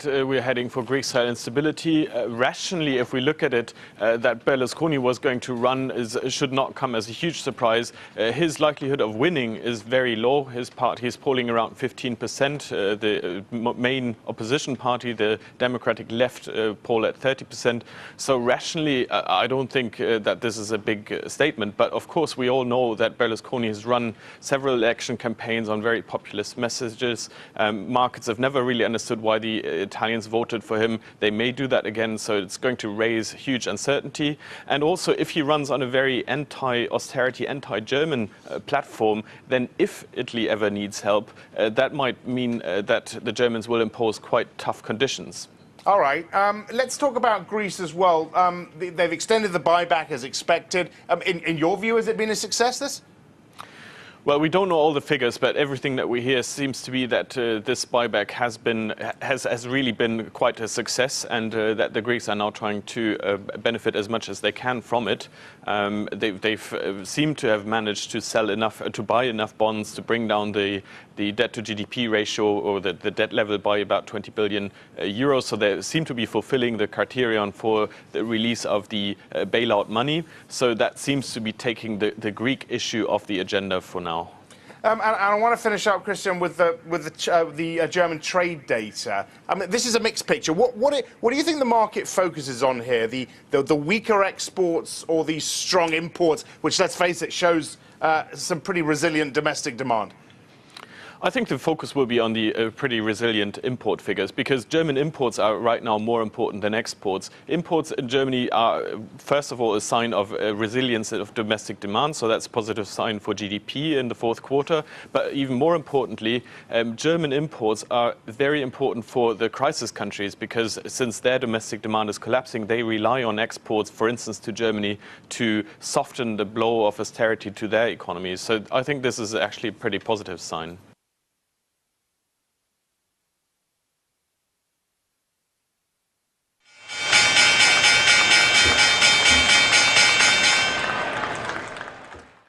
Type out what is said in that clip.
that we're heading for Greek-style instability. Rationally, if we look at it, that Berlusconi was going to run should not come as a huge surprise. His likelihood of winning is very low. His party is polling around 15%. The main opposition party, the Democratic Left, poll at 30%. So rationally, I don't think that this is a big statement. But of course, we all know that Berlusconi has run several election campaigns on very populist messages. Markets have never really understood why the Italians voted for him. They may do that again, so it's going to raise huge uncertainty. And also, if he runs on a very anti-austerity, anti-German platform, then if Italy ever needs help, that might mean that the Germans will impose quite tough conditions. All right, let's talk about Greece as well. They've extended the buyback as expected. In your view, has it been a success, this? Well, we don't know all the figures, but everything that we hear seems to be that this buyback has really been quite a success, and that the Greeks are now trying to benefit as much as they can from it. They've seemed to have managed to sell enough, to buy enough bonds to bring down the debt to GDP ratio, or the debt level, by about 20 billion euros. So they seem to be fulfilling the criterion for the release of the bailout money. So that seems to be taking the Greek issue off the agenda for now. And I want to finish up, Christian, with the German trade data. I mean, this is a mixed picture. What do you think the market focuses on here? The weaker exports or the strong imports, which, let's face it, shows some pretty resilient domestic demand? I think the focus will be on the pretty resilient import figures, because German imports are right now more important than exports. Imports in Germany are, first of all, a sign of resilience of domestic demand, so that's a positive sign for GDP in the fourth quarter. But even more importantly, German imports are very important for the crisis countries, because since their domestic demand is collapsing, they rely on exports, for instance, to Germany, to soften the blow of austerity to their economies. So I think this is actually a pretty positive sign.